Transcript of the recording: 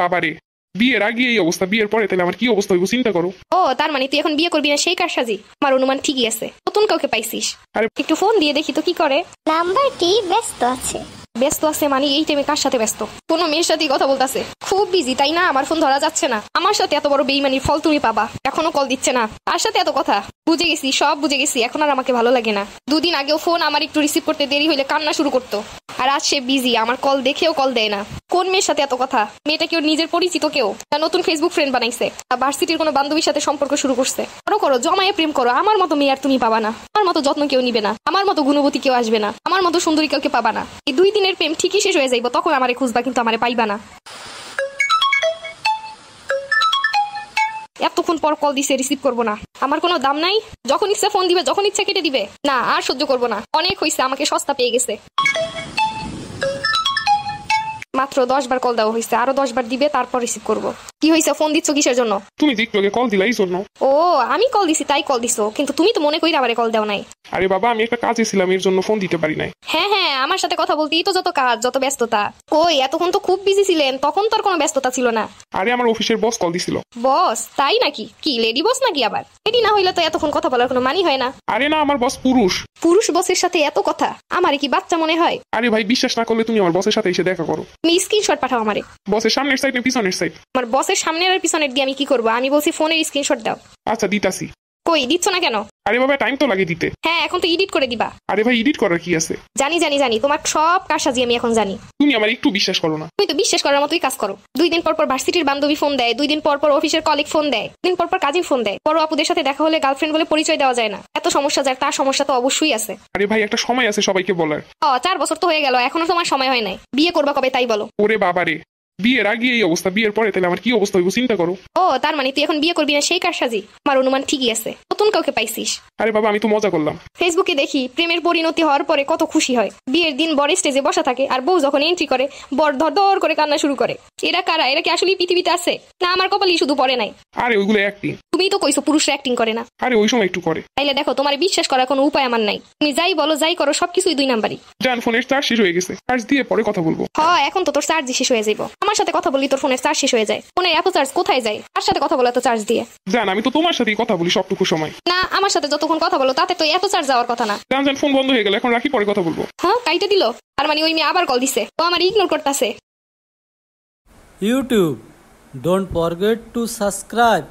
বাবারে, বিয়ের আগে এই অবস্থা, বিয়ের পরে তাহলে আমার কি অবস্থা হইব চিন্তা করো। ও তার মানে তুই এখন বিয়ে করবি না সেই কারসাজি? আমার অনুমান ঠিকই আছে, নতুন কাউকে পাইছিস। আরে একটু ফোন দিয়ে দেখি তো কি করে। নাম্বারটি ব্যস্ত আছে। ব্যস্ত আছে মানে এই টাইমে কার সাথে ব্যস্ত? কোনো মেয়ের সাথেই কথা বলতেছে, খুব বিজি তাই না? আমার ফোন ধরা যাচ্ছে না। আমার সাথে এত বড় বেইমানির ফল তুমি পাবা। এখনো কল দিচ্ছে না, তার সাথে এত কথা। বুঝে গেছি, সব বুঝে গেছি, এখন আর আমাকে ভালো লাগে না। দুদিন আগেও ফোন আমার একটু রিসিভ করতে দেরি হইলে কান্না শুরু করতো, আর আজ সে বিজি, আমার কল দেখেও কল দেয় না। কোন মেয়ের সাথে এত কথা? মেয়েটা কেউ নিজের পরিচিত কেউ না নতুন ফেসবুক ফ্রেন্ড বানাইছে, ভার্সিটির কোনো বান্ধবীর সাথে সম্পর্ক শুরু করছে? করো করো, জমায়ে প্রেম করো। আমার মতো মেয়ে আর তুমি পাবা না, আমার মতো যত্ন কেউ নিবে না, আমার মতো গুণবতী কেউ আসবে না, আমার মতো সুন্দরী কাউকে পাবা না। এই 2 দিনের প্রেম ঠিকই শেষ হয়ে যাইব, তখন আমারে খুঁজবা কিন্তু আমারে পাইবা না। এতক্ষণ পর কল দিছে, রিসিভ করবো না? আমার কোনো দাম নাই? যখন ইচ্ছা ফোন দিবে, যখন ইচ্ছা কেটে দিবে। না আর সহ্য করবো না, অনেক হয়েছে, আমাকে সস্তা পেয়ে গেছে। মাত্র 10 বার কল দেওয়া হয়েছে, আরো 10 বার দিবে তারপর রিসিভ করবো। কি হয়েছে, ফোন দিচ্ছ কিসের জন্য? তুমি যে একটু আগে কল দিলা এই জন্য। ও আমি কল দিছি তাই কল দিছো, কিন্তু তুমি তো মনে করি আমারে কল দেও নাই। আরে বাবা, আমি একটা কাজে ছিলাম, এর জন্য ফোন দিতে পারি নাই। হ্যাঁ হ্যাঁ, আমার সাথে কথা বলতেই তো যত কাজ, যত ব্যস্ততা। ওই এতক্ষণ তো খুব বিজি ছিলেন, তখন তো আর কোনো ব্যস্ততা ছিল না। আরে আমার অফিসের বস কল দিছিল। বস? তাই নাকি? কি লেডি বস নাকি আবার? লেডি না হইলে তো এতক্ষণ কথা বলার কোনো মানি হয় না। আরে না, আমার বস পুরুষ। পুরুষ বসের সাথে এত কথা? আমারে কি বাচ্চা মনে হয়? আরে ভাই, বিশ্বাস না করলে তুমি আমার বসের সাথে এসে দেখা করো। তুমি স্ক্রিনশট পাঠাও আমারে। বসের সামনের সাইড না পিছনের সাইড? আমার বসের সামনের আর পিছনের দিয়ে আমি কি করবো? আমি বলছি ফোনের স্ক্রিনশট দাও। আচ্ছা দিতাছি। কই দিচ্ছ না কেন? আরে বাবা, টাইম তো লাগে দিতে। হ্যাঁ এখন তো এডিট করে দিবা। আরে ভাই, এডিট করার কি আছে? জানি জানি জানি, তোমার সব কারসাজি আমি এখন জানি। তুমি আমার একটু বিশ্বাস করো না? তুমি তো বিশ্বাস করার মতোই কাজ করো। 2 দিন পর পর ভার্সিটির বান্ধবী ফোন দেয়, 2 দিন পর পর অফিসের কলিগ ফোন দেয়, 2 দিন পর পর কাজিন ফোন দেয়। বড় আপুদের সাথে দেখা হলে গার্লফ্রেন্ড বলে পরিচয় দেওয়া যায় না। এত সমস্যা যার, তার সমস্যা তো অবশ্যই আছে। আরে ভাই, একটা সময় আছে সবাইকে বলার। 4 বছর তো হয়ে গেল, এখনো তোমার সময় হয় নাই। বিয়ে করবা কবে তাই বলো? ওরে বাবারে, বিয়ের আগে এই অবস্থা, বিয়ের পরে তাহলে আমার কি অবস্থা হইব চিন্তা করো। ও তার মানে তুই এখন বিয়ে করবি না সেই কারসাজি? আমার অনুমান ঠিকই আছে, নতুন কাউকে পাইছিস। আরে বাবা, আমি তো মজা করলাম। ফেসবুকে দেখি প্রেমের পরিণতি হওয়ার পরে কত খুশি হয়। বিয়ের দিন বর স্টেজে বসা থাকে, আর বউ যখন এন্ট্রি করে বর ধর ধর করে কান্না শুরু করে। এরা কারা? এরা কি আসলে পৃথিবীতে আছে, না আমার কপালই শুধু পড়ে নাই? আরে ওইগুলো অ্যাক্টিং। তুমিই তো কইছো পুরুষরা অ্যাক্টিং করে না। আরে ওই সময় একটু করে। তাইলে দেখো, তোমার বিশ্বাস করার কোনো উপায় আমার নাই। তুমি যাই বলো যাই করো, সবকিছুই 2 নাম্বারই। জান, ফোনের চার্জ শেষ হয়ে গেছে, চার্জ দিয়ে পরে কথা বলবো। হ্যাঁ এখন তো তোর চার্জ শেষ হয়ে যাইব। আমার সাথে কথা বললি তোর ফোনের চার্জ শেষ হয়ে যায়। ফোনের এত চার্জ কোথায় যায়? আর সাথে কথা বলো এত চার্জ দিয়ে? জান, আমি তো তোমার সাথেই কথা বলি সবটুকু সময়। না আমার সাথে যতক্ষণ কথা বলো তাতে তো এত চার্জ যাওয়ার কথা না। জান জান, ফোন বন্ধ হয়ে গেল, এখন রাখি, পরে কথা বলবো। হ্যাঁ কাইটা দিল। আর মানে ওই মেয়ে আবার কল দিছে, ও আমার ইগনোর করতেছে। YouTube. Don't forget to subscribe.